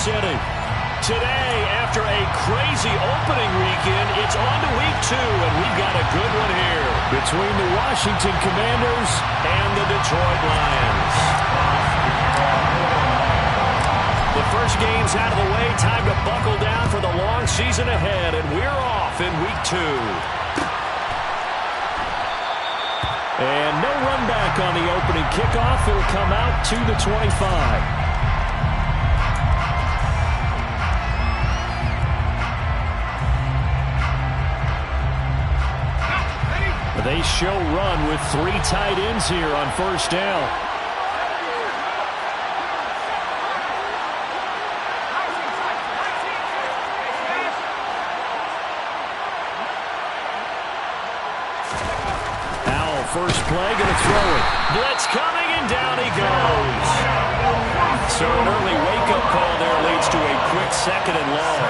inning. Today, after a crazy opening weekend, it's on to week 2, and we've got a good one here between the Washington Commanders and the Detroit Lions. The first game's out of the way. Time to buckle down for the long season ahead, and we're off in week 2. And no run back on the opening kickoff. It'll come out to the 25. They show run with 3 tight ends here on first down. Howell, first play, going to throw it. Blitz coming, and down he goes. So an early wake-up call there leads to a quick 2nd and long.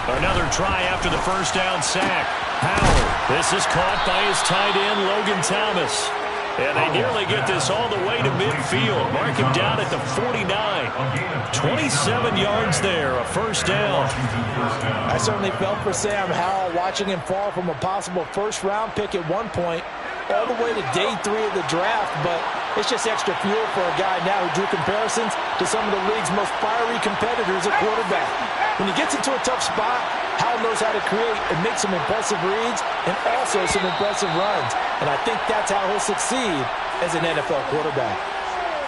Another try after the first down sack. Howell. This is caught by his tight end, Logan Thomas. And they nearly get this all the way to midfield. Mark him down at the 49. 27 yards there, a first down. I certainly felt for Sam Howell watching him fall from a possible first-round pick at one point all the way to day 3 of the draft, but it's just extra fuel for a guy now who drew comparisons to some of the league's most fiery competitors at quarterback. When he gets into a tough spot, Howell knows how to create and make some impressive reads and also some impressive runs. And I think that's how he'll succeed as an NFL quarterback.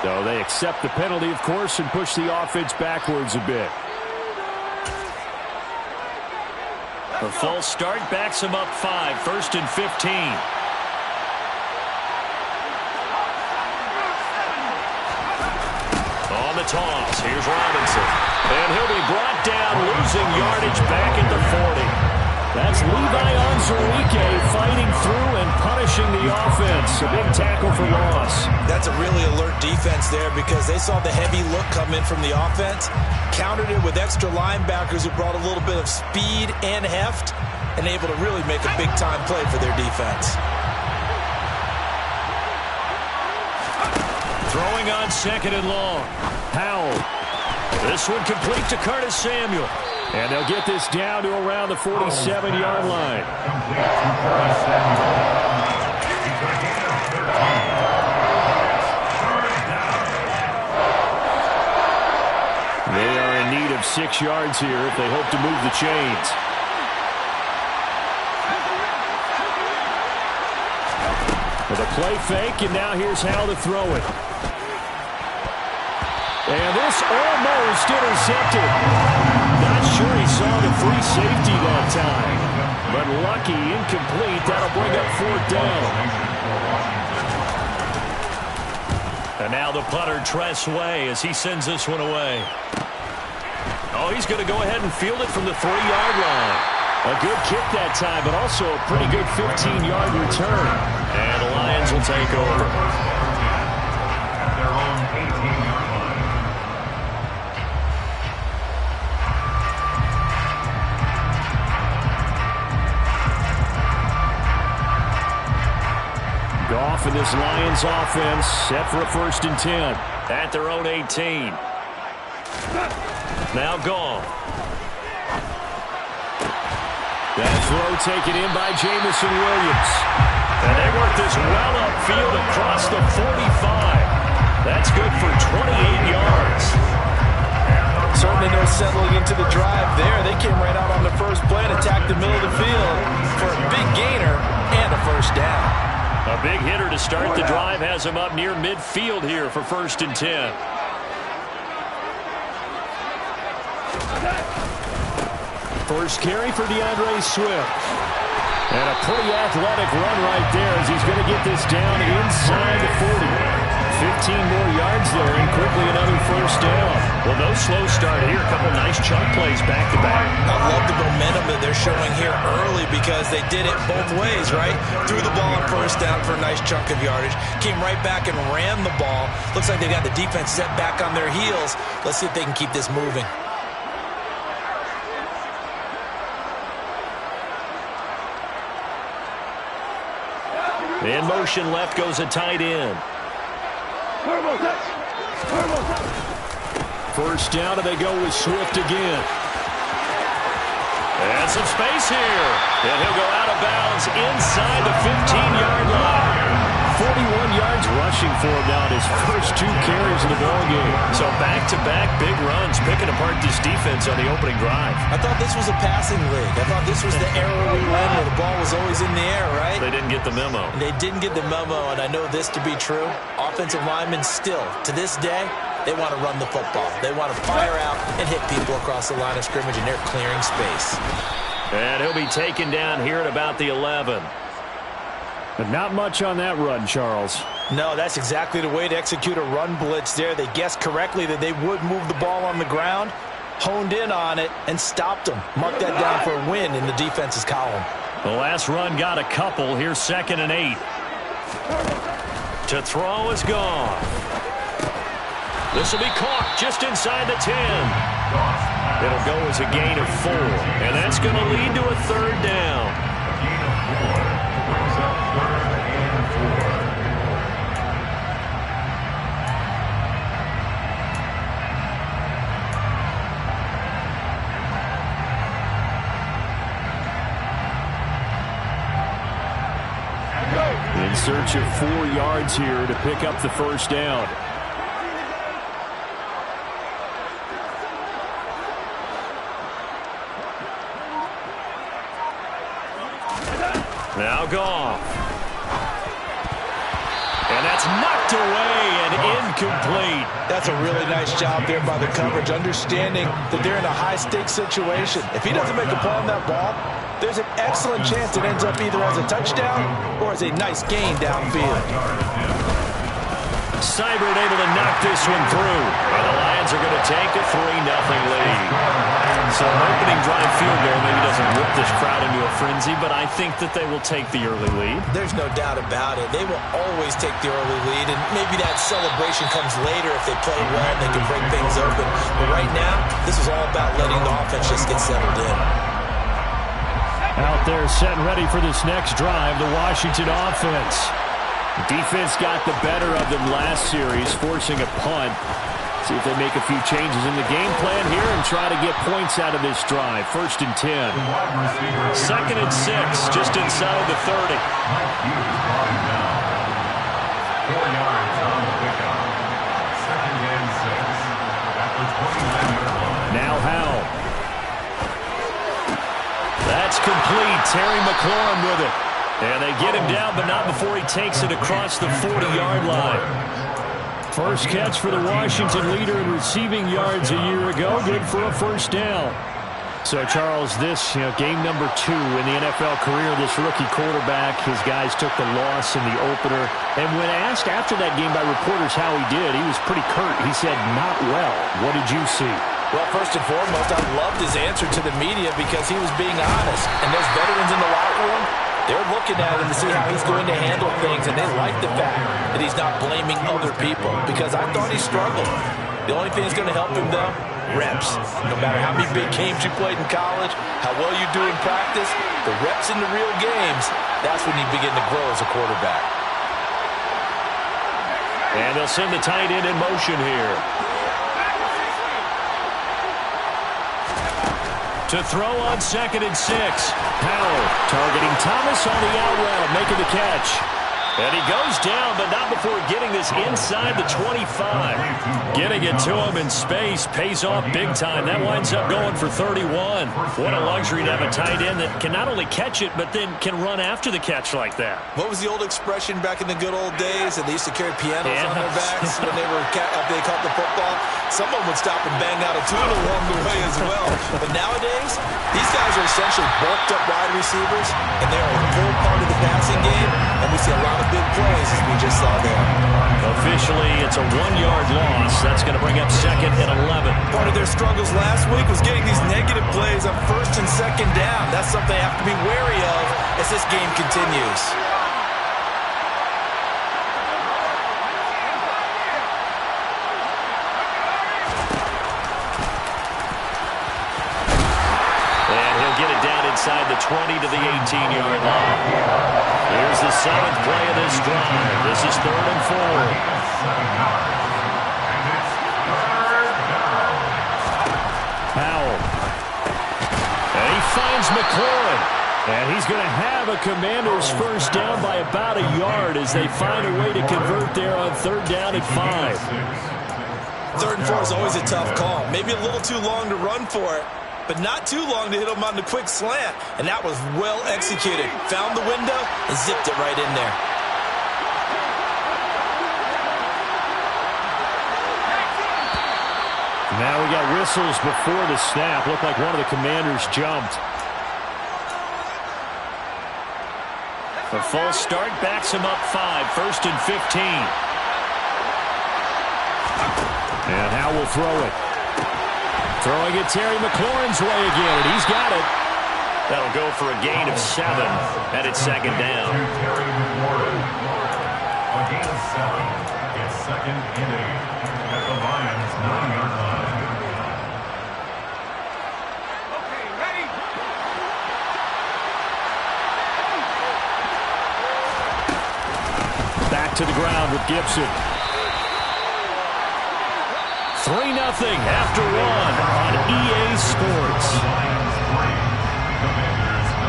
So they accept the penalty, of course, and push the offense backwards a bit. A false start backs him up 5, 1st and 15. On the toss, here's Robinson. And he'll be brought down, losing yardage back at the 40. That's Levi Onwuzurike fighting through and punishing the offense. A big tackle for loss. That's a really alert defense there because they saw the heavy look come in from the offense, countered it with extra linebackers who brought a little bit of speed and heft, and able to really make a big-time play for their defense. Throwing on 2nd and long. Howell. This one complete to Curtis Samuel. And they'll get this down to around the 47-yard line. They are in need of 6 yards here if they hope to move the chains. With a play fake, and now here's how to throw it. And this almost intercepted. Not sure he saw the free safety that time. But lucky, incomplete. That'll bring up 4th down. And now the punter, Tress Way, as he sends this one away. Oh, he's going to go ahead and field it from the 3-yard line. A good kick that time, but also a pretty good 15-yard return. And the Lions will take over. Goff and this Lions offense set for a 1st and 10 at their own 18. Now Goff. That throw taken in by Jameson Williams. And they work this well upfield across the 45. That's good for 28 yards. Certainly no settling into the drive there. They came right out on the first play and attacked the middle of the field for a big gainer and a 1st down. A big hitter to start the drive has him up near midfield here for 1st and 10. First carry for DeAndre Swift. And a pretty athletic run right there as he's going to get this down inside the 40. 15 more yards there and quickly another 1st down. Well, no slow start here. A couple nice chunk plays back-to-back. I love the momentum that they're showing here early because they did it both ways, right? Threw the ball on 1st down for a nice chunk of yardage. Came right back and ran the ball. Looks like they got the defense set back on their heels. Let's see if they can keep this moving. In motion left goes a tight end. First down, and they go with Swift again. And some space here. And he'll go out of bounds inside the 15-yard line. 41 yards rushing for him now in his first 2 carries of the ballgame. So back-to-back big runs, picking apart this defense on the opening drive. I thought this was a passing league. I thought this was the era we ran where the ball was always in the air, right? They didn't get the memo. They didn't get the memo, and I know this to be true. Offensive linemen still, to this day, they want to run the football. They want to fire out and hit people across the line of scrimmage, and they're clearing space. And he'll be taken down here at about the 11. But not much on that run, Charles. No, that's exactly the way to execute a run blitz there. They guessed correctly that they would move the ball on the ground, honed in on it, and stopped them. Mark that down for a win in the defense's column. The last run got a couple. Here's 2nd and 8. To throw is gone. This will be caught just inside the 10. It'll go as a gain of 4. And that's going to lead to a 3rd down. In search of 4 yards here to pick up the first down. Now Goff. And that's knocked away and incomplete. That's a really nice job there by the coverage, understanding that they're in a high-stakes situation. If he doesn't make a play on that ball, there's an excellent chance it ends up either as a touchdown or as a nice gain downfield. Seibert able to knock this one through. And the Lions are going to take a 3-0 lead. So an opening drive field goal maybe doesn't whip this crowd into a frenzy, but I think that they will take the early lead. There's no doubt about it. They will always take the early lead, and maybe that celebration comes later if they play well and they can break things open. But right now, this is all about letting the offense just get settled in. Out there set and ready for this next drive, the Washington offense. Defense got the better of them last series, forcing a punt. See if they make a few changes in the game plan here and try to get points out of this drive. 1st and 10. 2nd and 6, just inside the 30. Now Howell. That's complete. Terry McLaurin with it. And they get him down, but not before he takes it across the 40-yard line. First catch for the Washington leader in receiving yards a year ago. Good for a first down. So, Charles, this game number 2 in the NFL career, this rookie quarterback, his guys took the loss in the opener. And when asked after that game by reporters how he did, he was pretty curt. He said, not well. What did you see? Well, first and foremost, I loved his answer to the media because he was being honest. And those veterans in the locker room, they're looking at him to see how he's going to handle things, and they like the fact that he's not blaming other people because I thought he struggled. The only thing that's going to help him, though, reps. No matter how many big games you played in college, how well you do in practice, the reps in the real games, that's when you begin to grow as a quarterback. And they'll send the tight end in motion here. To throw on 2nd and 6. Powell targeting Thomas on the out route, making the catch. And he goes down, but not before getting this inside the 25. Getting it to him in space pays off big time. That winds up going for 31. What a luxury to have a tight end that can not only catch it, but then can run after the catch like that. What was the old expression back in the good old days? And they used to carry pianos on their backs when they caught the football. Someone would stop and bang out a tune along the way as well. But nowadays, these guys are essentially bulked up wide receivers, and they are a full part of the passing game, and we see a lot of big plays as we just saw there. Officially, it's a 1-yard loss. That's going to bring up 2nd and 11. Part of their struggles last week was getting these negative plays on 1st and 2nd down. That's something they have to be wary of as this game continues. Inside the 20 to the 18-yard line. Here's is the 7th play of this drive. This is 3rd and 4. Powell. And he finds McLaurin. And he's going to have a Commanders first down by about a yard as they find a way to convert there on 3rd down and 5. 3rd and 4 is always a tough call. Maybe a little too long to run for it, but not too long to hit him on the quick slant. And that was well executed. Found the window and zipped it right in there. Now we got whistles before the snap. Looked like one of the Commanders jumped. A false start backs him up 5. 1st and 15. And Howe will throw it. Throwing it Terry McLaurin's way again, and he's got it. That'll go for a gain of 7, and it's 2nd down. Terry McLaurin. A gain of 7. It's 2nd and 8 at the Lions' 9-yard line. Okay, ready? Back to the ground with Gibson. 3-0 after 1 on EA Sports. Lions 3, Commanders 9.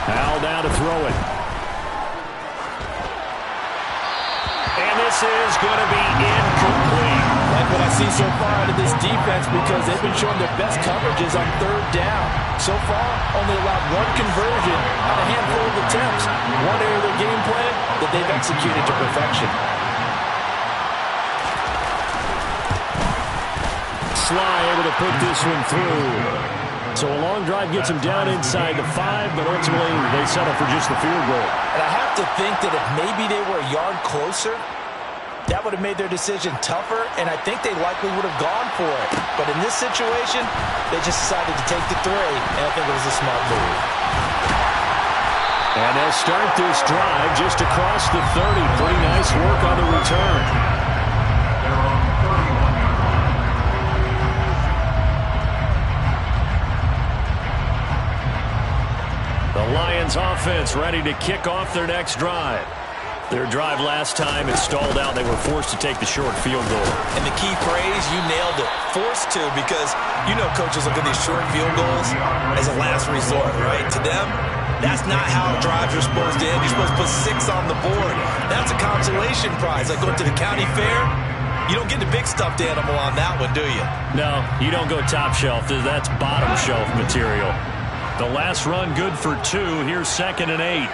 Howell down to throw it. And this is going to be incomplete. Like what I see so far out of this defense, because they've been showing their best coverages on 3rd down. So far, only allowed 1 conversion on a handful of attempts. One area of their game plan that they've executed to perfection. Sly able to put this one through. So a long drive gets him down inside the 5, but ultimately they settle for just the field goal. And I have to think that if maybe they were a yard closer, that would have made their decision tougher, and I think they likely would have gone for it. But in this situation, they just decided to take the 3, and I think it was a smart move. And they'll start this drive just across the 30. Pretty nice work on the return. They're on 31-yard line. The Lions offense ready to kick off their next drive. Their drive last time, it stalled out. They were forced to take the short field goal. And the key phrase, you nailed it, forced to, because you know coaches look at these short field goals as a last resort, right? To them, that's not how drives are supposed to end. You're supposed to put 6 on the board. That's a consolation prize, like going to the county fair. You don't get the big stuffed animal on that one, do you? No, you don't go top shelf. That's bottom shelf material. The last run good for 2. Here's 2nd and 8.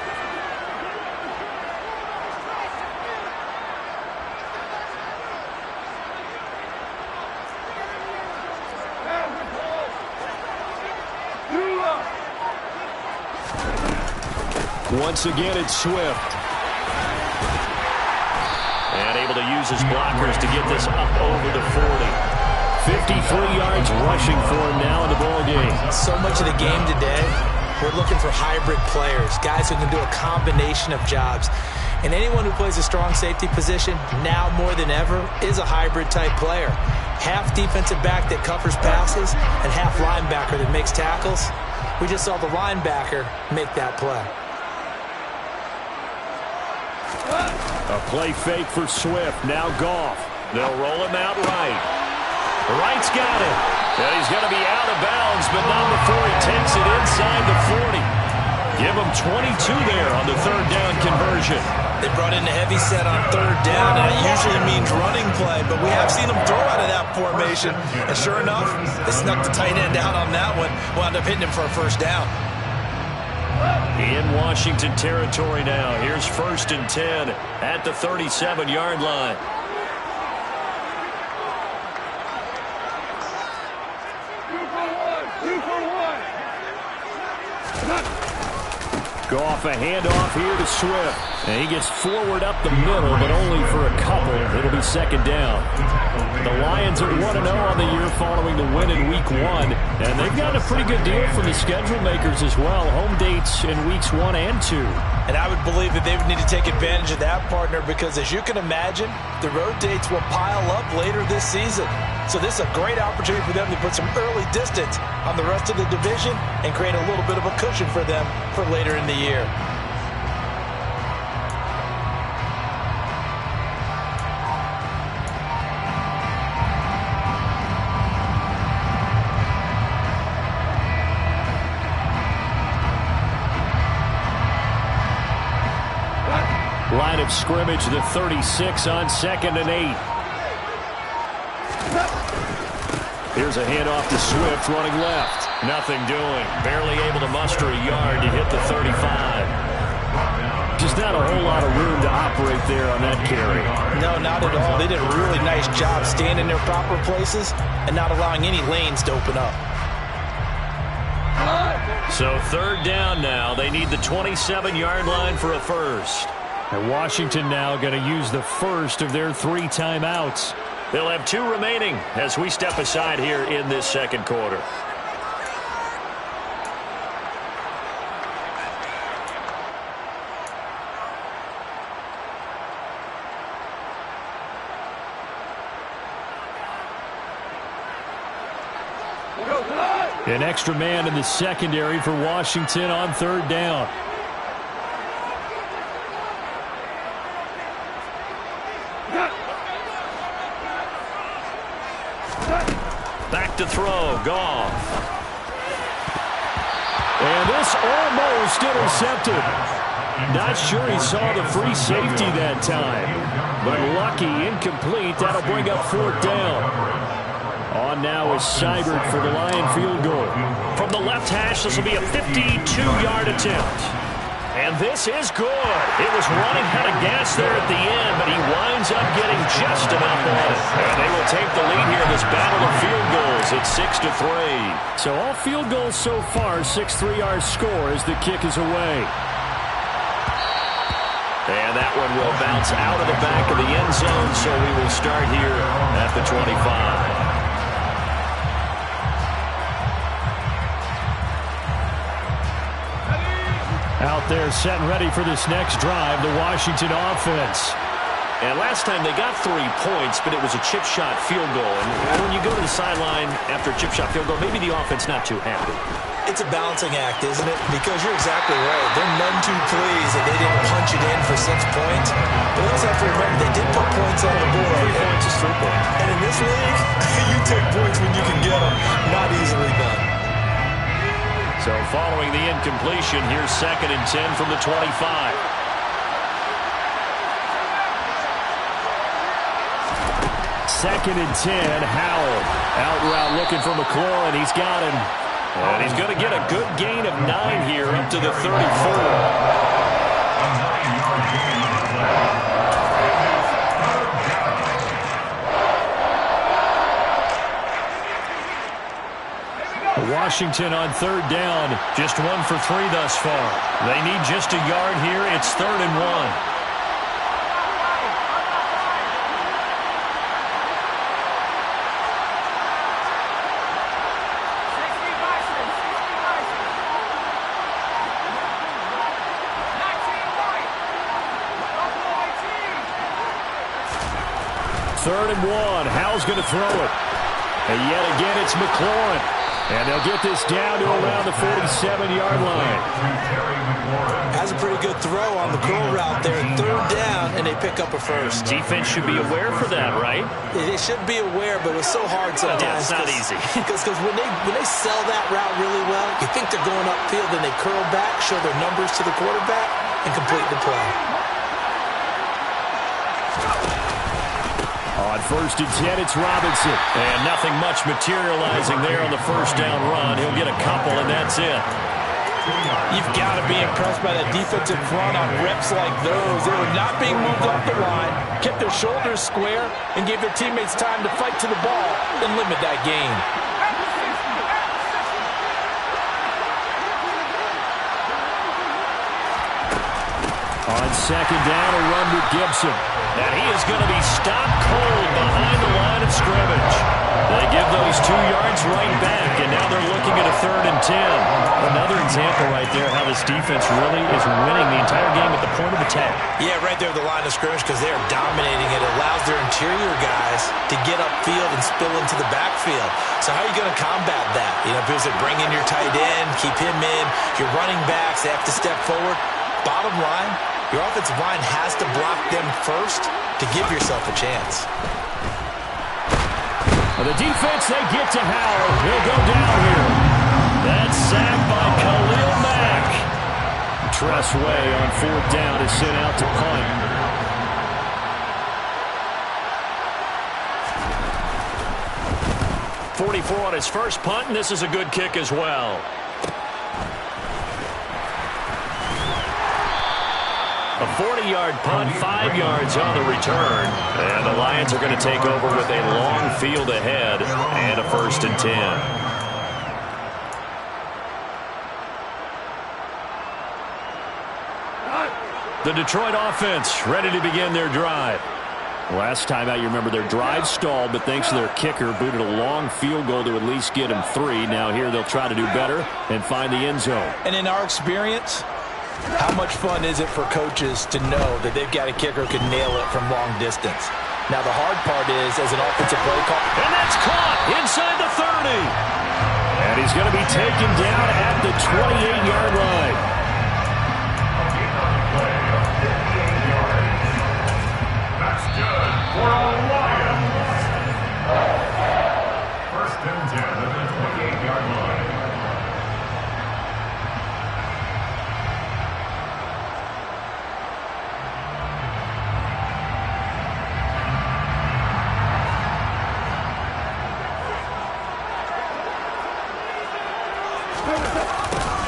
Once again, it's Swift. And able to use his blockers to get this up over the 40. 53 yards rushing for him now in the ball game. So much of the game today, we're looking for hybrid players, guys who can do a combination of jobs. And anyone who plays a strong safety position, now more than ever, is a hybrid-type player. Half defensive back that covers passes and half linebacker that makes tackles. We just saw the linebacker make that play. A play fake for Swift. Now Goff. They'll roll him out right. Wright's got it. And he's going to be out of bounds, but not before he takes it inside the 40. Give him 22 there on the 3rd down conversion. They brought in a heavy set on 3rd down, and it usually means running play, but we have seen them throw out of that formation. And sure enough, they snuck the tight end out on that one. Wound up hitting him for a 1st down. In Washington territory now. Here's 1st and 10 at the 37-yard line. Goff, a handoff here to Swift. And he gets forward up the middle, but only for a couple. It'll be second down. The Lions are 1-0 on the year following the win in Week 1. And they've gotten a pretty good deal from the schedule makers as well. Home dates in Weeks 1 and 2. And I would believe that they would need to take advantage of that, partner, because as you can imagine, the road dates will pile up later this season. So this is a great opportunity for them to put some early distance on the rest of the division and create a little bit of a cushion for them for later in the year. Line of scrimmage, the 36 on 2nd and 8. Here's a handoff to Swift running left. Nothing doing. Barely able to muster a yard to hit the 35. Just not a whole lot of room to operate there on that carry. No, not at all. They did a really nice job staying in their proper places and not allowing any lanes to open up. So third down now. They need the 27-yard line for a first. And Washington now going to use the first of their 3 timeouts. They'll have 2 remaining as we step aside here in this second quarter. An extra man in the secondary for Washington on third down. Back to throw, Goff. And this almost intercepted. Not sure he saw the free safety that time. But lucky, incomplete. That'll bring up 4th down. On now is Seibert for the Lion field goal. From the left hash, this will be a 52-yard attempt. And this is good. It was running out of gas there at the end, but he winds up getting just enough on it. And they will take the lead here in this battle of field goals at 6-3. So all field goals so far, 6 3-yard score as the kick is away. And that one will bounce out of the back of the end zone, so we will start here at the 25. Out there set and ready for this next drive, the Washington offense. And last time they got 3 points, but it was a chip shot field goal. And when you go to the sideline after a chip shot field goal, maybe the offense not too happy. It's a balancing act, isn't it? Because you're exactly right. They're none too pleased that they didn't punch it in for 6 points. But we also have to remember they did put points on the board. 3 points is 3 points. And in this league, you take points when you can get them. Not easily done. So following the incompletion, here's 2nd and 10 from the 25. Second and 10, Howell. Out route looking for McLaurin. He's got him. And he's going to get a good gain of 9 here up to the 34. A 9-yard gain on the play. Washington on third down. Just 1 for 3 thus far. They need just a yard here. It's 3rd and 1. Third and 1. Howell's going to throw it. And yet again, it's McLaurin. And they'll get this down to around the 47-yard line. Has a pretty good throw on the curl route there. 3rd down, and they pick up a first. Defense should be aware for that, right? They should be aware, but it's so hard sometimes. Yeah, it's not easy. Because when they sell that route really well, you think they're going upfield, then they curl back, show their numbers to the quarterback, and complete the play. On 1st and 10, it's Robinson. And nothing much materializing there on the first down run. He'll get a couple, and that's it. You've got to be impressed by that defensive front on reps like those. They were not being moved off the line, kept their shoulders square, and gave their teammates time to fight to the ball and limit that gain. second down, a run with Gibson. And he is going to be stopped cold behind the line of scrimmage. They give those 2 yards right back, and now they're looking at a 3rd and 10. Another example right there how this defense really is winning the entire game at the point of attack. Yeah, right there at the line of scrimmage because they are dominating it. It allows their interior guys to get upfield and spill into the backfield. So how are you going to combat that? You know, because they bring in your tight end, keep him in, your running backs, they have to step forward. Bottom line, your offensive line has to block them first to give yourself a chance. The defense, they get to Howell. He'll go down here. That's sacked by Khalil Mack. Tressway on 4th down is sent out to punt. 44 on his first punt, and this is a good kick as well. A 40-yard punt, 5 yards on the return. And the Lions are going to take over with a long field ahead and a 1st and 10. The Detroit offense ready to begin their drive. Last time out, you remember their drive stalled, but thanks to their kicker, booted a long field goal to at least get them 3. Now here they'll try to do better and find the end zone. And in our experience, how much fun is it for coaches to know that they've got a kicker who can nail it from long distance? Now, the hard part is, as an offensive play call, and that's caught inside the 30. And he's going to be taken down at the 28-yard line. That's good for the Lions. 1st and 10 at the 28-yard line.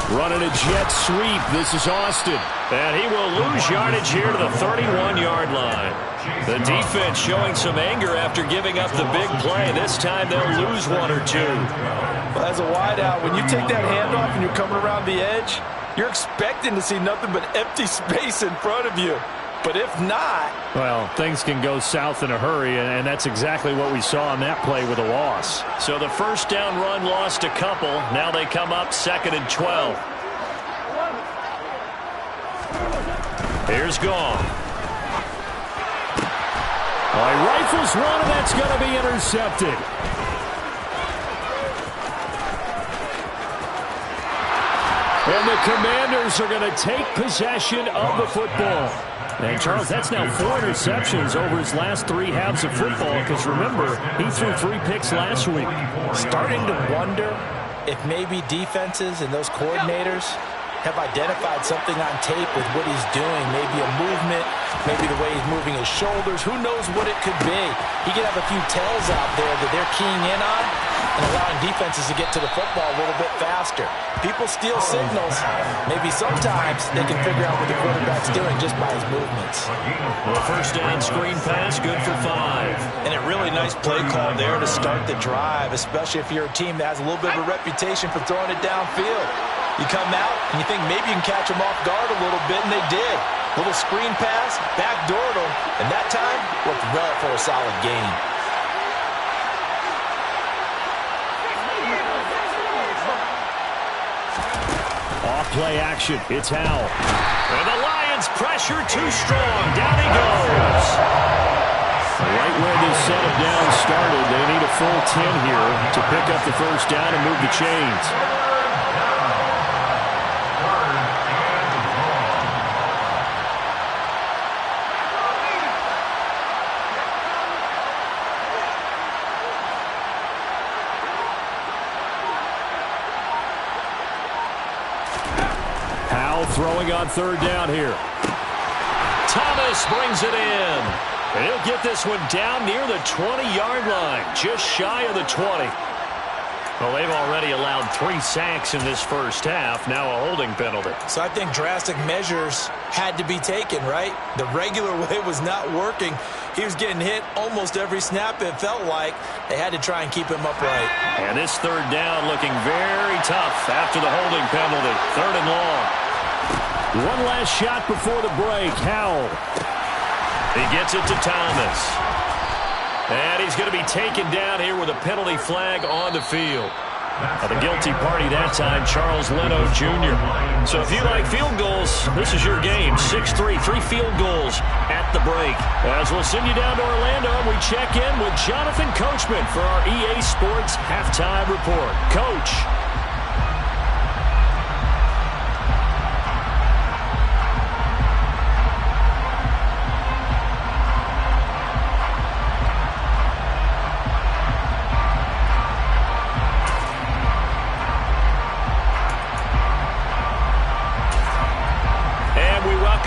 Running a jet sweep. This is Austin. And he will lose yardage here to the 31-yard line. The defense showing some anger after giving up the big play. This time they'll lose 1 or 2. Well, as a wideout, when you take that handoff and you're coming around the edge, you're expecting to see nothing but empty space in front of you. But if not... well, things can go south in a hurry, and that's exactly what we saw on that play with a loss. So the 1st down run lost a couple. Now they come up 2nd and 12. Here's Gone. Well, he rifles one, and that's going to be intercepted. And the Commanders are going to take possession of the football. And, Charles, that's now 4 interceptions over his last 3 halves of football, because, remember, he threw 3 picks last week. Starting to wonder if maybe defenses and those coordinators have identified something on tape with what he's doing. Maybe a movement, maybe the way he's moving his shoulders. Who knows what it could be? He could have a few tells out there that they're keying in on and allowing defenses to get to the football a little bit faster. People steal signals. Maybe sometimes they can figure out what the quarterback's doing just by his movements. Well, 1st down screen pass, good for 5. And a really nice play call there to start the drive, especially if you're a team that has a little bit of a reputation for throwing it downfield. You come out and you think maybe you can catch them off guard a little bit, and they did. Little screen pass, backdoored them, and that time worked well for a solid gain. Off-play action. It's Howell. And the Lions pressure too strong. Down he goes. Right where this set of downs started, they need a full 10 here to pick up the 1st down and move the chains. Throwing on 3rd down here. Thomas brings it in. And he'll get this one down near the 20-yard line, just shy of the 20. Well, they've already allowed 3 sacks in this first half, now a holding penalty. So I think drastic measures had to be taken, right? The regular way was not working. He was getting hit almost every snap, it felt like. They had to try and keep him upright. And this 3rd down looking very tough after the holding penalty. 3rd and long. One last shot before the break. Howell. He gets it to Thomas. And he's going to be taken down here with a penalty flag on the field. Now, the guilty party that time, Charles Leno Jr. So if you like field goals, this is your game. 6-3, 3 field goals at the break. As we'll send you down to Orlando, and we check in with Jonathan Coachman for our EA Sports Halftime Report. Coach.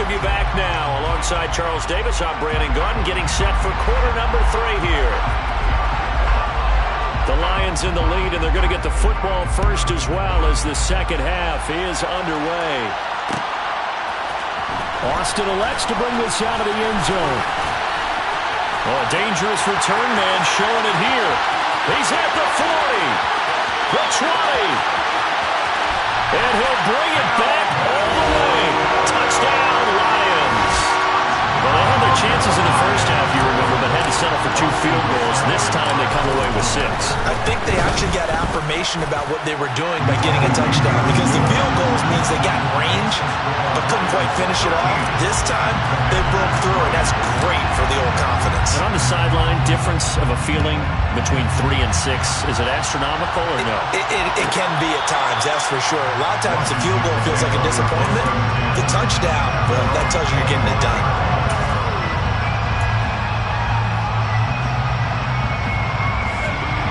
You back now alongside Charles Davis. I'm Brandon Gaudin getting set for quarter number 3 here. The Lions in the lead, and they're going to get the football first as well as the second half is underway. Austin elects to bring this out of the end zone. Well, a dangerous return man showing it here. He's at the 40, the 20, and he'll bring it back all the way. Touchdown. Well, they had their chances in the first half, you remember, but had to settle for 2 field goals. This time they come away with 6. I think they actually got affirmation about what they were doing by getting a touchdown, because the field goals means they got in range but couldn't quite finish it off. This time they broke through, and that's great for the old confidence. And on the sideline, difference of a feeling between 3 and 6, is it astronomical or no? It can be at times, that's for sure. A lot of times the field goal feels like a disappointment. The touchdown, well, that tells you you're getting it done.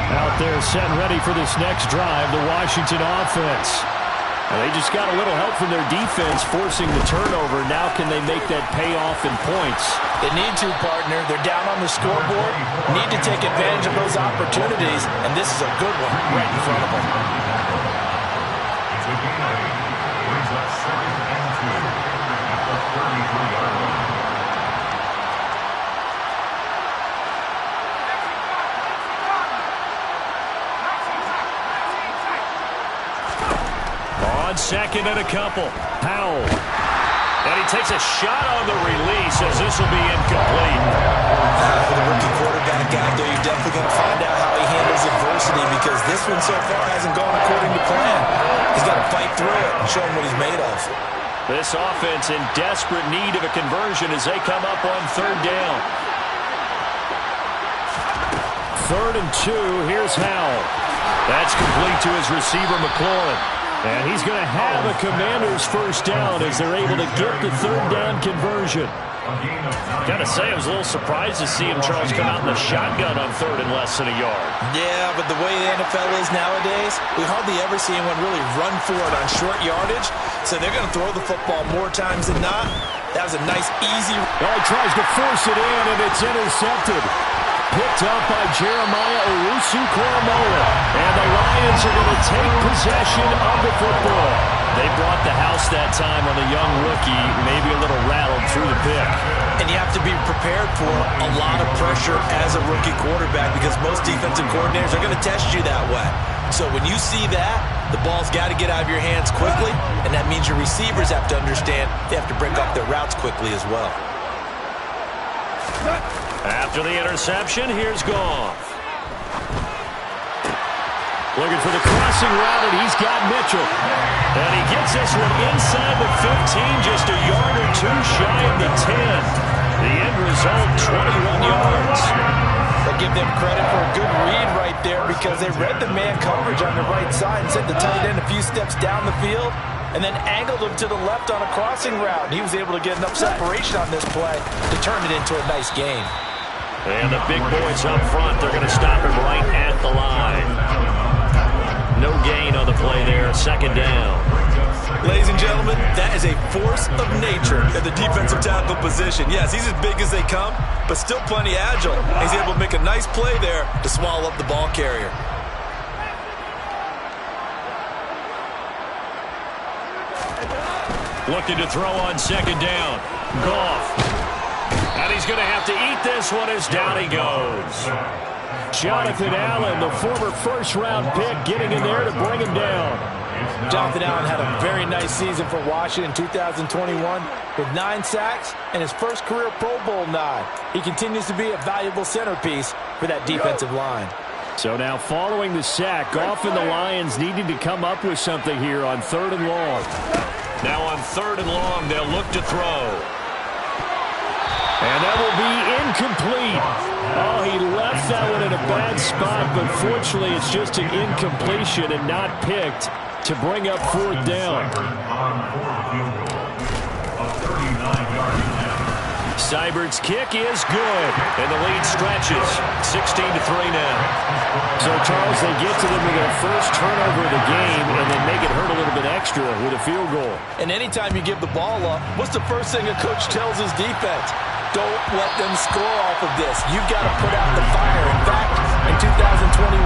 Out there set and ready for this next drive, the Washington offense. And they just got a little help from their defense forcing the turnover. Now can they make that pay off in points? They need to, partner. They're down on the scoreboard. Need to take advantage of those opportunities, and this is a good one right in front of them. It's a gain. Brings up 2nd and 2 at the 33-yard line. On 2nd and a couple. Howell. And he takes a shot on the release as this will be incomplete. For the rookie quarterback out there, you're definitely going to find out how he handles adversity, because this one so far hasn't gone according to plan. He's got to fight through it and show him what he's made of. This offense in desperate need of a conversion as they come up on 3rd down. 3rd and 2. Here's Howell. That's complete to his receiver, McLaurin. And he's going to have a Commanders first down as they're able to get the 3rd down conversion. Got to say, I was a little surprised to see him, Charles, come out in the shotgun on 3rd and less than a yard. Yeah, but the way the NFL is nowadays, we hardly ever see anyone really run for it on short yardage. So they're going to throw the football more times than not. That was a nice, easy... Well, he tries to force it in, and it's intercepted. Picked up by Jeremiah Owusu-Koramoah. And the Lions are going to take possession of the football. They brought the house that time on the young rookie, maybe a little rattled through the pick. And you have to be prepared for a lot of pressure as a rookie quarterback, because most defensive coordinators are going to test you that way. So when you see that, the ball's got to get out of your hands quickly, and that means your receivers have to understand they have to break up their routes quickly as well. After the interception, here's Goff. Looking for the crossing route, and he's got Mitchell. And he gets this one inside the 15, just a yard or 2 shy of the 10. The end result, 21 yards. I give them credit for a good read right there, because they read the man coverage on the right side and sent the tight end a few steps down the field and then angled him to the left on a crossing route. And he was able to get enough separation on this play to turn it into a nice game. And the big boys up front, they're going to stop him right at the line. No gain on the play there, 2nd down. Ladies and gentlemen, that is a force of nature at the defensive tackle position. Yes, he's as big as they come, but still plenty agile. He's able to make a nice play there to swallow up the ball carrier. Looking to throw on 2nd down. Goff. And he's going to have to eat this one as down he goes. Jonathan Allen, the former first-round pick, getting in there to bring him down. Jonathan Allen had a very nice season for Washington in 2021 with 9 sacks and his first career Pro Bowl nod. He continues to be a valuable centerpiece for that defensive line. So now following the sack, Goff and the Lions needing to come up with something here on 3rd and long. Now on 3rd and long, they'll look to throw. And that will be incomplete. Oh, he left that one in a bad spot, but fortunately it's just an incompletion and not picked to bring up 4th down. Seibert's kick is good, and the lead stretches. 16-3 now. So, Charles, they get to them with their first turnover of the game and then make it hurt a little bit extra with a field goal. And anytime you give the ball up, what's the first thing a coach tells his defense? Don't let them score off of this. You've got to put out the fire. In fact, in 2021,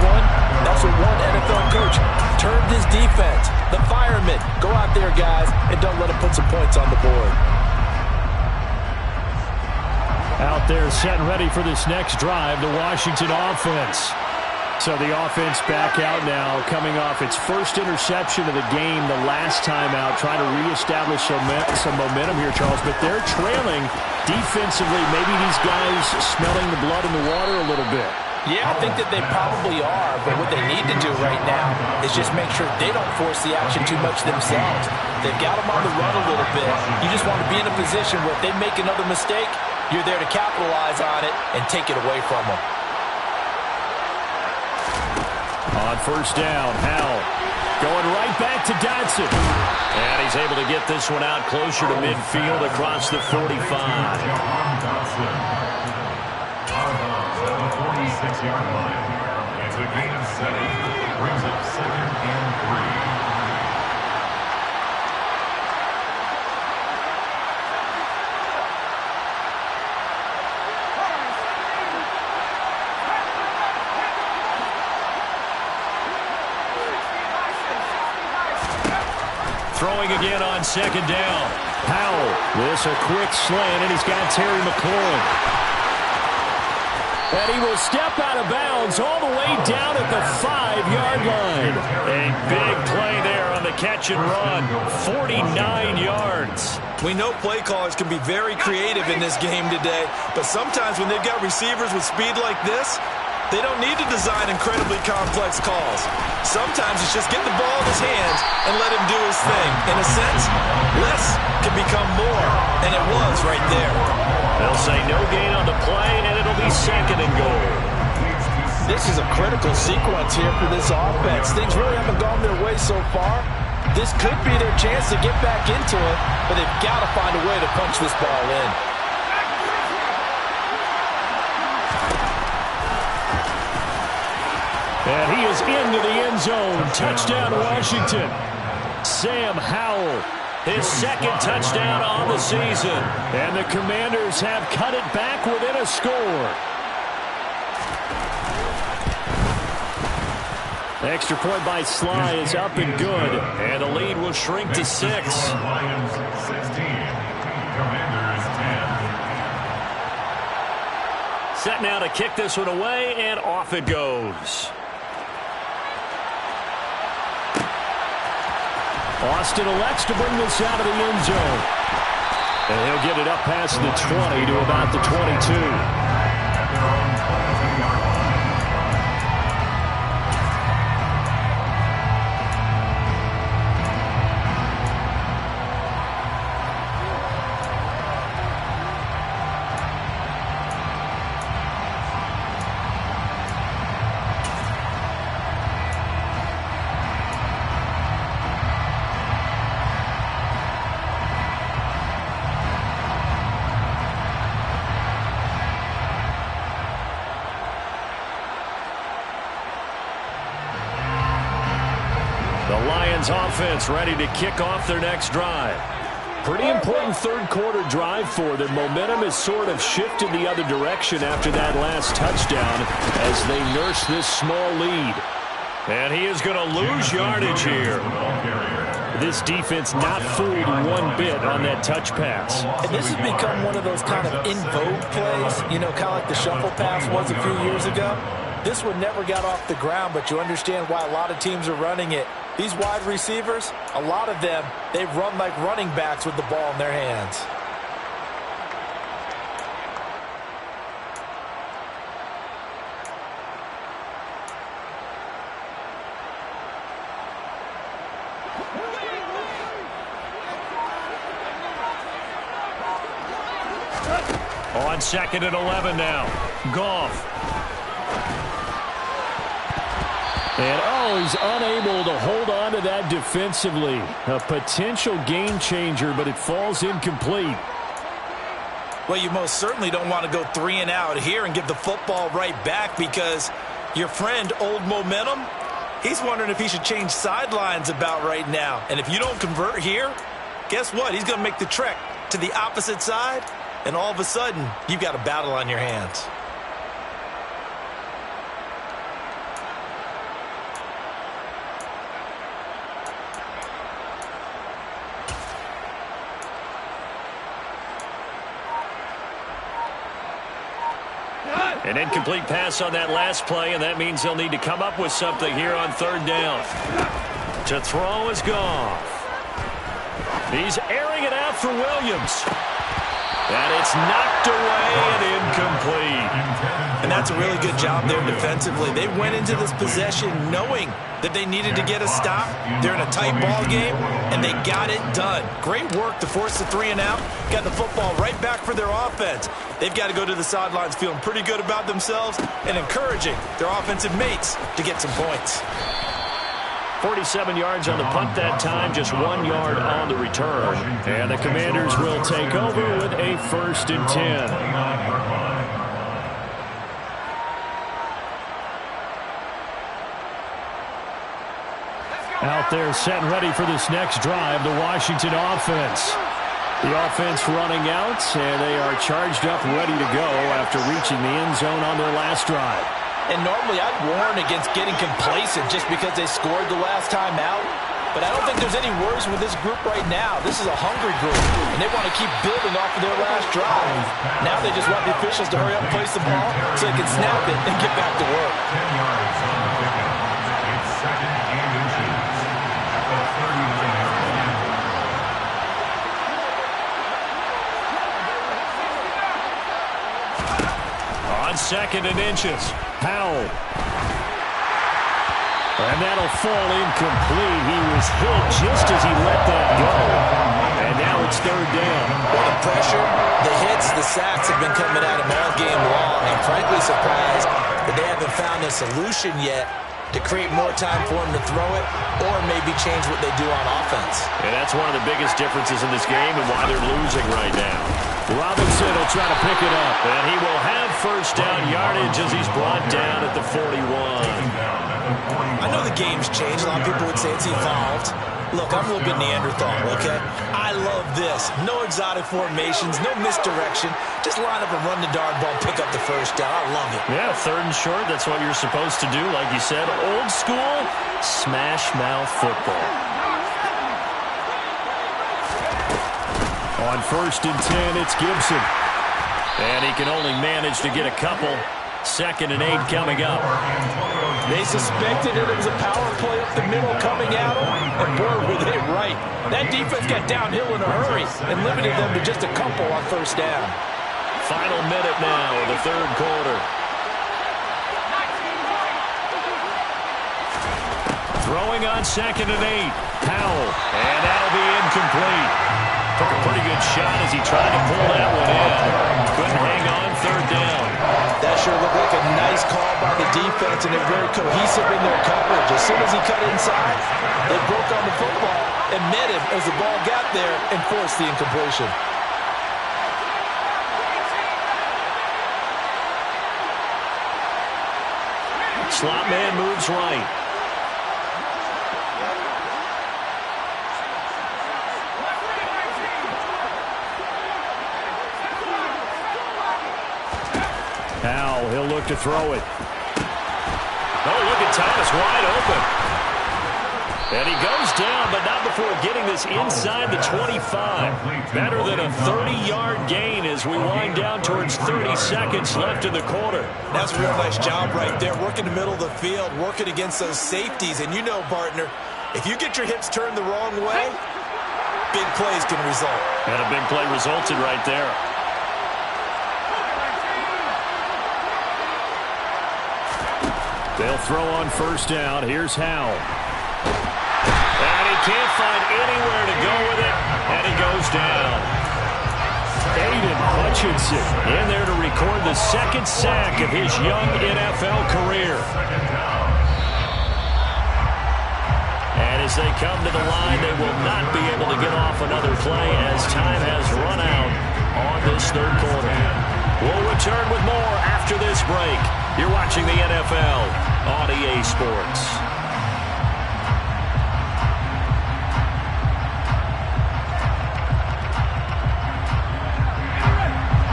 that's what one NFL coach termed his defense. The firemen. Go out there, guys, and don't let them put some points on the board. Out there set and ready for this next drive, the Washington offense. So the offense back out now, coming off its first interception of the game the last time out, trying to reestablish some momentum here, Charles. But they're trailing defensively. Maybe these guys smelling the blood in the water a little bit. Yeah, I think that they probably are, but what they need to do right now is just make sure they don't force the action too much themselves. They've got them on the run a little bit. You just want to be in a position where if they make another mistake, you're there to capitalize on it and take it away from them. On 1st down, Howell going right back to Dotson. And he's able to get this one out closer to midfield across the 45. At the 46-yard line. It's a gain of 7. Brings up 2nd and 3. Throwing again on 2nd down. Howell with a quick slant, and he's got Terry McLaurin. And he will step out of bounds all the way down at the 5-yard line. A big play there on the catch and run. 49 yards. We know play callers can be very creative in this game today, but sometimes when they've got receivers with speed like this, they don't need to design incredibly complex calls. Sometimes it's just get the ball in his hands and let him do his thing. In a sense, less can become more, and it was right there. They'll say no gain on the play, and it'll be 2nd and goal. This is a critical sequence here for this offense. Things really haven't gone their way so far. This could be their chance to get back into it, but they've got to find a way to punch this ball in. And he is into the end zone. Touchdown, Washington. Sam Howell, his 2nd touchdown on the season. And the Commanders have cut it back within a score. The extra point by Sly is up and good. And the lead will shrink to 6. Lions 16. Commanders 10. Set now to kick this one away, and off it goes. Austin elects to bring this out of the end zone. And he'll get it up past the 20 to about the 22. Offense ready to kick off their next drive. Pretty important 3rd quarter drive for them. Momentum has sort of shifted the other direction after that last touchdown as they nurse this small lead. And he is going to lose yardage here. This defense not fooled one bit on that touch pass. And this has become one of those kind of in vogue plays, you know, kind of like the shuffle pass was a few years ago. This one never got off the ground, but you understand why a lot of teams are running it. These wide receivers, a lot of them, they run like running backs with the ball in their hands. On 2nd and 11 now. Goff. And, he's unable to hold on to that defensively. A potential game changer, but it falls incomplete. Well, you most certainly don't want to go 3 and out here and give the football right back because your friend, Old Momentum, he's wondering if he should change sidelines about right now. And if you don't convert here, guess what? He's going to make the trek to the opposite side, and all of a sudden, you've got a battle on your hands. An incomplete pass on that last play, and that means they'll need to come up with something here on 3rd down. To throw is Goff. He's airing it out for Williams. And it's knocked away and incomplete. And that's a really good job there defensively. They went into this possession knowing that they needed to get a stop. They're in a tight ball game, and they got it done. Great work to force the 3 and out. Got the football right back for their offense. They've got to go to the sidelines feeling pretty good about themselves and encouraging their offensive mates to get some points. 47 yards on the punt that time, just 1 yard on the return. And the Commanders will take over with a 1st and 10. Out there set and ready for this next drive, the Washington offense. The offense running out, and they are charged up, ready to go after reaching the end zone on their last drive. And normally I'd warn against getting complacent just because they scored the last time out. But I don't think there's any worries with this group right now. This is a hungry group, and they want to keep building off of their last drive. Now they just want the officials to hurry up and place the ball so they can snap it and get back to work. 10 yards on the pickup. It's 2nd and inches at the 39-yard line. On 2nd and inches, Powell. And that'll fall incomplete. He was hit just as he let that go. And now it's 3rd down. Well, the pressure, the hits, the sacks have been coming at him all game long. I'm frankly surprised that they haven't found a solution yet to create more time for him to throw it or maybe change what they do on offense. And that's one of the biggest differences in this game and why they're losing right now. Robinson will try to pick it up, and he will have 1st down yardage as he's brought down at the 41. I know the game's changed. A lot of people would say it's evolved. Look, I'm a little bit Neanderthal, okay? I love this. No exotic formations, no misdirection. Just line up and run the darn ball, pick up the 1st down. I love it. Yeah, 3rd and short, that's what you're supposed to do. Like you said, old school, smash mouth football. On 1st and 10, it's Gibson. And he can only manage to get a couple. 2nd and 8 coming up. They suspected it was a power play up the middle coming at them, and boy, were they right. That defense got downhill in a hurry and limited them to just a couple on 1st down. Final minute now of the 3rd quarter. Throwing on 2nd and 8. Powell. And that'll be incomplete. Took a pretty good shot as he tried to pull that one in. Couldn't hang on 3rd down. That sure looked like a nice call by the defense, and they're very cohesive in their coverage. As soon as he cut inside, they broke on the football and met him as the ball got there and forced the incompletion. Slot man moves right. Powell, he'll look to throw it. Oh, look at Thomas wide open. And he goes down, but not before getting this inside the 25. Better than a 30-yard gain as we wind down towards 30 seconds left in the quarter. That's a real nice job right there, working the middle of the field, working against those safeties. And you know, partner, If you get your hips turned the wrong way, big plays can result. And a big play resulted right there. They'll throw on first down. Here's Howell. And he can't find anywhere to go with it, and he goes down. Aiden Hutchinson in there to record the second sack of his young NFL career. And as they come to the line, they will not be able to get off another play as time has run out on this third quarter. We'll return with more after this break. You're watching the NFL on EA Sports.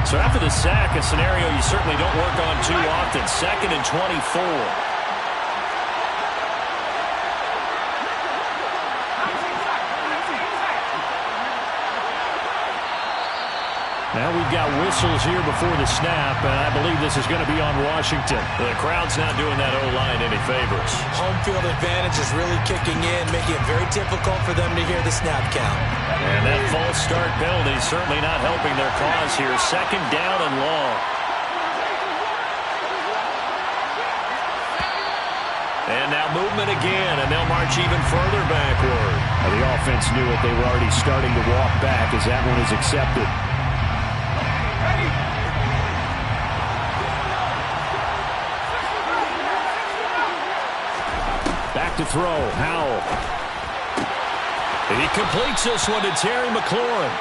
So after the sack, a scenario you certainly don't work on too often. 2nd and 24. Now we've got whistles here before the snap, and I believe this is going to be on Washington. The crowd's not doing that O-line any favors. Home field advantage is really kicking in, making it very difficult for them to hear the snap count. And that false start penalty is certainly not helping their cause here. 2nd down and long. And now movement again, and they'll march even further backward. The offense knew it. They were already starting to walk back as that one is accepted. Back to throw, Howell. He completes this one to Terry McLaurin.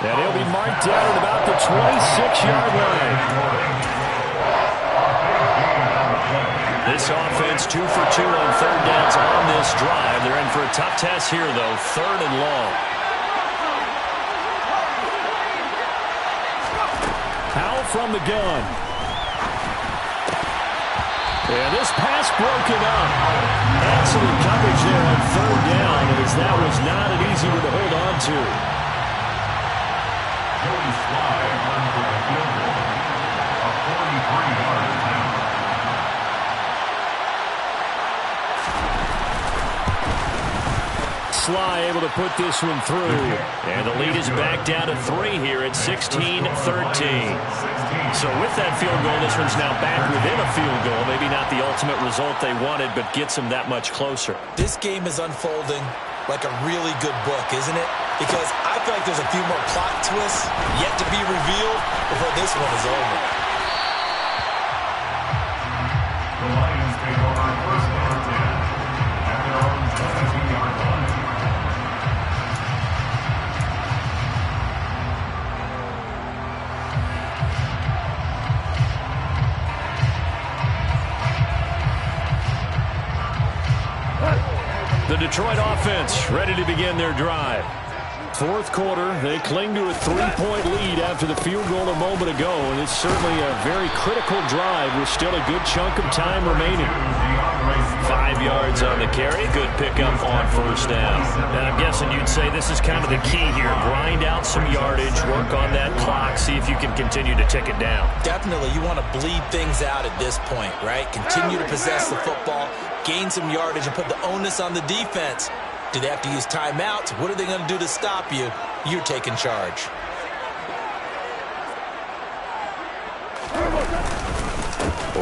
And he'll be marked down at about the 26-yard line. This offense 2 for 2 on third downs on this drive. They're in for a tough test here, though. 3rd and long. Howell from the gun. And this pass broken up. Excellent coverage there on 3rd down, as that was not an easy one to hold on to. Joey Sly runs for the field goal. A 43-yard attempt. Sly able to put this one through. And the lead is back down to 3 here at 16-13. So with that field goal, this one's now back within a field goal. Maybe not the ultimate result they wanted, but gets them that much closer. This game is unfolding like a really good book, isn't it? Because I feel like there's a few more plot twists yet to be revealed before this one is over. The Lions take over first and 10 at their own 17-yard line. The Detroit offense ready to begin their drive. 4th quarter, they cling to a 3-point lead after the field goal a moment ago, and it's certainly a very critical drive with still a good chunk of time remaining. 5 yards on the carry, good pickup on first down. And I'm guessing you'd say this is kind of the key here. Grind out some yardage, work on that clock, see if you can continue to tick it down. Definitely, you want to bleed things out at this point, right? Continue to possess the football, gain some yardage, and put the onus on the defense. Do they have to use timeouts? What are they going to do to stop you? You're taking charge.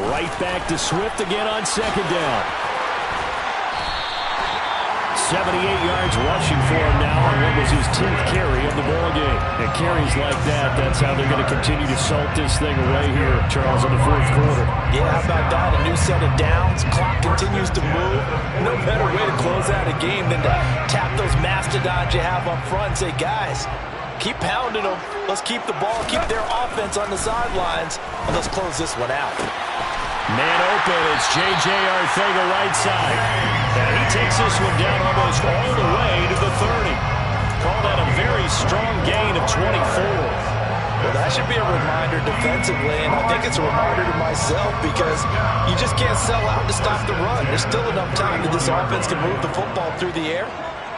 Right back to Swift again on 2nd down. 78 yards rushing for him now on what was his 10th carry of the ballgame. And carries like that, that's how they're going to continue to salt this thing away here, Charles, in the 4th quarter. Yeah, how about that? A new set of downs. Clock continues to move. No better way to close out a game than to tap those mastodons you have up front and say, guys, keep pounding them. Let's keep the ball, keep their offense on the sidelines, and let's close this one out. Man open, it's J.J. Arcega right side. And he takes this one down almost all the way to the 30. Call that a very strong gain of 24. Well, that should be a reminder defensively, and I think it's a reminder to myself because you just can't sell out to stop the run. There's still enough time that this offense can move the football through the air,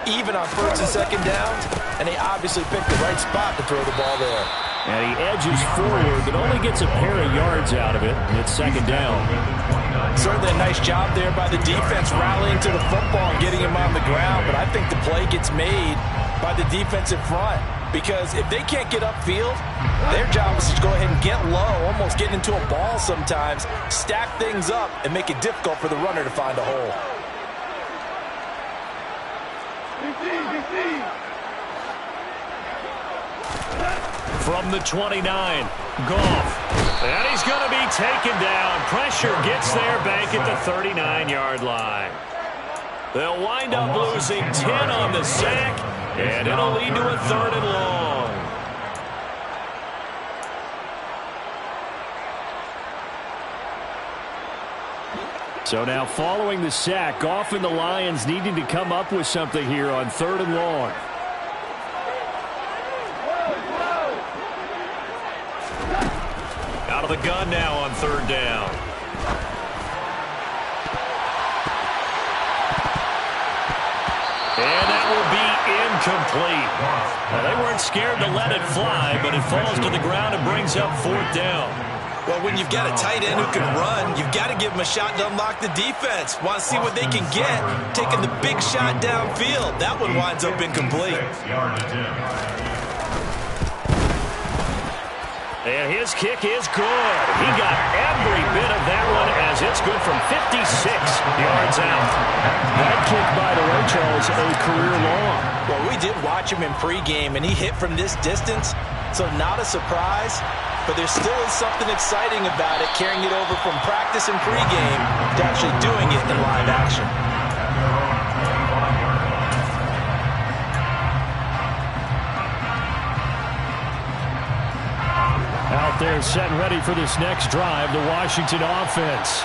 even on 1st and 2nd downs, and they obviously picked the right spot to throw the ball there. And he edges forward, but only gets a pair of yards out of it. And it's second down. Certainly a nice job there by the defense rallying to the football and getting him on the ground. But I think the play gets made by the defensive front. Because if they can't get upfield, their job is to go ahead and get low, almost get into a ball sometimes, stack things up, and make it difficult for the runner to find a hole. From the 29, Goff. And he's going to be taken down. Pressure gets there back at the 39-yard line. They'll wind up losing 10 on the sack, and it'll lead to a 3rd and long. So now following the sack, Goff and the Lions needing to come up with something here on 3rd and long. Out of the gun now on 3rd down. And that will be incomplete. Well, they weren't scared to let it fly, but it falls to the ground and brings up 4th down. Well, when you've got a tight end who can run, you've got to give him a shot to unlock the defense. Want to see what they can get, taking the big shot downfield. That one winds up incomplete. And his kick is good. He got every bit of that one as it's good from 56 yards out. That kick, by the way, Charles, a career long. Well, we did watch him in pregame, and he hit from this distance, so not a surprise. But there still is something exciting about it, carrying it over from practice and pregame to actually doing it in live action. Out there set and ready for this next drive, the Washington offense.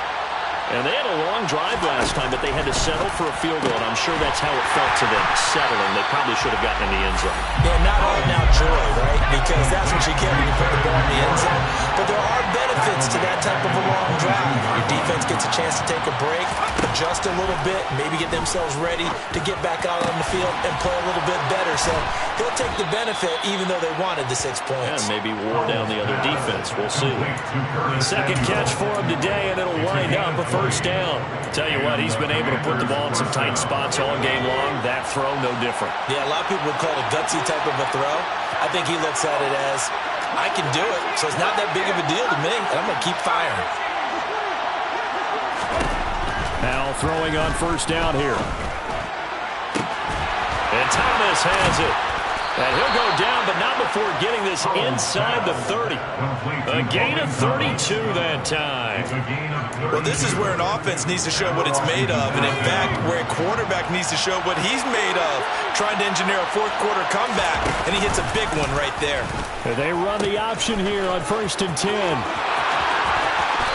And they had a long drive last time, but they had to settle for a field goal, and I'm sure that's how it felt to them, settling. They probably should have gotten in the end zone. Yeah, not all now joy, right? Because that's what you get when you put the ball in the end zone. But there are benefits to that type of a long drive. Your defense gets a chance to take a break, adjust a little bit, maybe get themselves ready to get back out on the field and play a little bit better. So he'll take the benefit even though they wanted the 6 points. And maybe wore down the other defense. We'll see. Second catch for him today, and it'll wind up a first down. Tell you what, he's been able to put the ball in some tight spots all game long. That throw, no different. Yeah, a lot of people would call it a gutsy type of a throw. I think he looks at it as, I can do it, so it's not that big of a deal to me, and I'm going to keep firing. Now throwing on first down here. And Thomas has it. And he'll go down, but not before getting this inside the 30. A gain of 32 that time. Well, this is where an offense needs to show what it's made of, and in fact, where a quarterback needs to show what he's made of, trying to engineer a fourth-quarter comeback, and he hits a big one right there. And they run the option here on 1st and 10.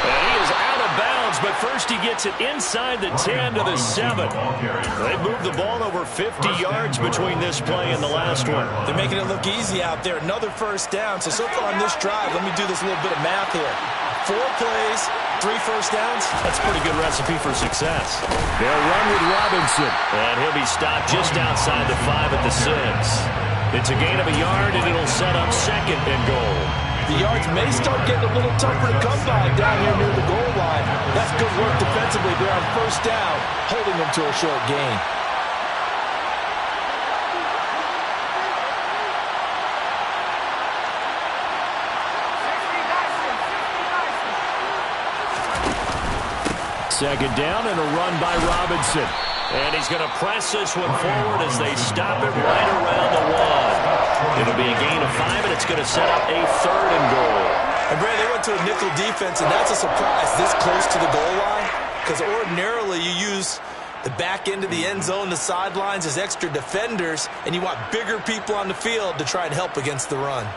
And he is out of bounds, but first he gets it inside the 10 to the 7. They moved the ball over 50 yards between this play and the last one. They're making it look easy out there. Another first down. So far on this drive, let me do this little bit of math here. 4 plays, 3 first downs. That's a pretty good recipe for success. They'll run with Robinson. And he'll be stopped just outside the 5 at the 6. It's a gain of a yard, and it'll set up 2nd and goal. The yards may start getting a little tougher to come by down here near the goal line. That's good work defensively there on first down, holding them to a short gain. Second down and a run by Robinson. And he's going to press this one forward as they stop it right around the 1. It'll be a gain of 5, and it's going to set up a 3rd and goal. And Brad, they went to a nickel defense, and that's a surprise this close to the goal line, because ordinarily you use the back end of the end zone, the sidelines as extra defenders, and you want bigger people on the field to try and help against the run.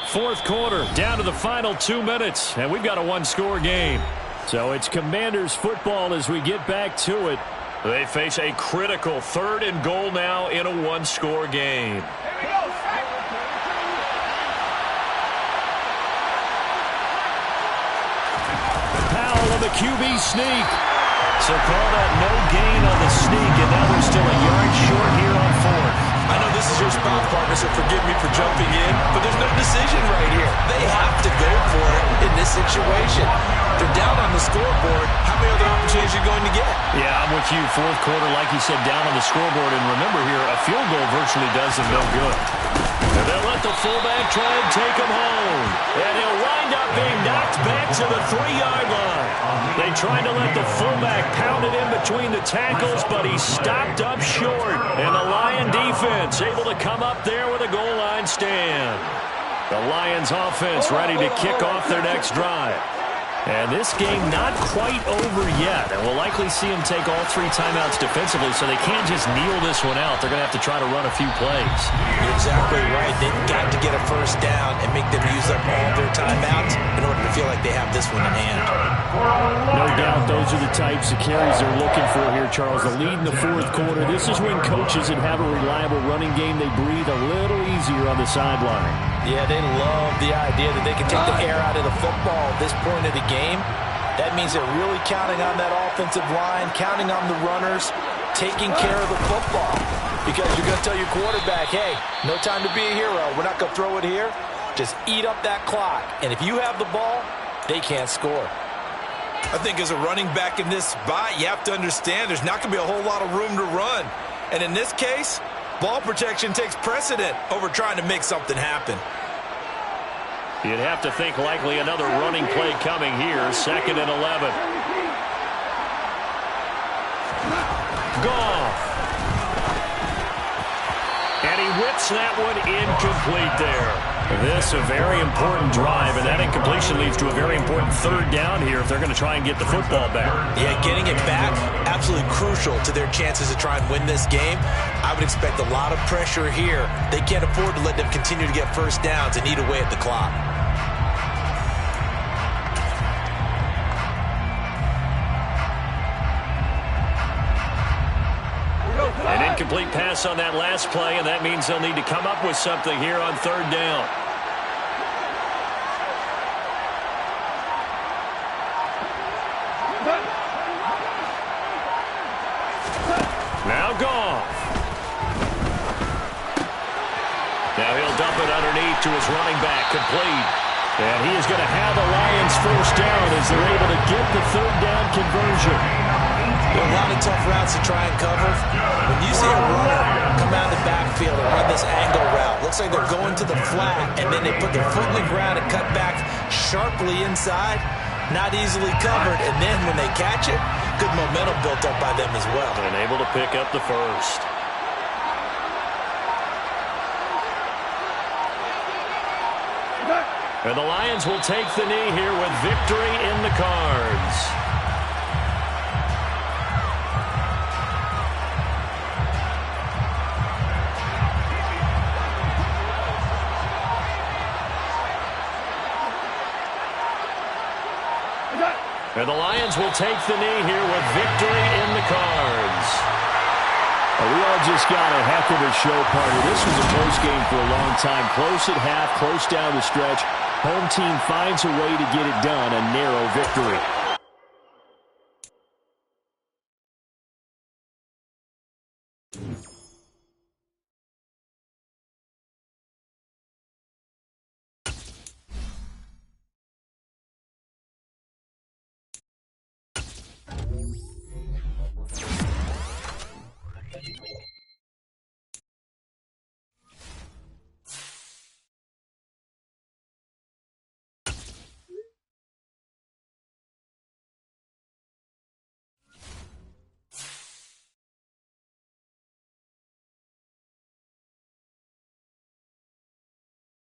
Fourth quarter, down to the final 2 minutes, and we've got a 1-score game. So it's Commanders football as we get back to it. They face a critical 3rd and goal now in a 1-score game. QB sneak. So call that no gain on the sneak, and now they're still a yard short here on fourth. I know this is your spot, partner, so forgive me for jumping in, but there's no decision right here. They have to go for it in this situation. They're down on the scoreboard. How many other opportunities are you going to get? Yeah, I'm with you. Fourth quarter, like you said, down on the scoreboard. And remember here, a field goal virtually does them no good. And they'll let the fullback try and take him home. And he'll wind up being knocked back to the 3-yard line. They tried to let the fullback pound it in between the tackles, but he stopped up short. And the Lion defense able to come up there with a goal line stand. The Lions offense ready to kick off their next drive. And this game not quite over yet. And we'll likely see them take all 3 timeouts defensively, so they can't just kneel this one out. They're going to have to try to run a few plays. You're exactly right. They've got to get a first down and make them use up all their timeouts in order to feel like they have this one in hand. No doubt those are the types of carries they're looking for here, Charles. The lead in the fourth quarter. This is when coaches that have a reliable running game, they breathe a little easier on the sideline. Yeah, they love the idea that they can take the air out of the football at this point of the game. That means they're really counting on that offensive line, counting on the runners, taking care of the football. Because you're going to tell your quarterback, hey, no time to be a hero. We're not going to throw it here. Just eat up that clock. And if you have the ball, they can't score. I think as a running back in this spot, you have to understand there's not going to be a whole lot of room to run. And in this case, ball protection takes precedent over trying to make something happen. You'd have to think likely another running play coming here. 2nd and 11. Goff. And he whips that one incomplete there. This a very important drive, and that incompletion leads to a very important 3rd down here if they're going to try and get the football back. Yeah, getting it back, absolutely crucial to their chances to try and win this game. I would expect a lot of pressure here. They can't afford to let them continue to get first downs and eat away at the clock. An incomplete pass on that last play, and that means they'll need to come up with something here on 3rd down. Now Goff. Now he'll dump it underneath to his running back, complete. And he is going to have the Lions first down as they're able to get the 3rd down conversion. A lot of tough routes to try and cover. When you see a runner come out of the backfield and run this angle route, looks like they're going to the flat, and then they put their foot in the ground and cut back sharply inside. Not easily covered, and then when they catch it, good momentum built up by them as well. And able to pick up the first. And the Lions will take the knee here with victory in the cards. And the Lions will take the knee here with victory in the cards. We all just got a heck of a show, partner. This was a close game for a long time. Close at half, close down the stretch. Home team finds a way to get it done, a narrow victory.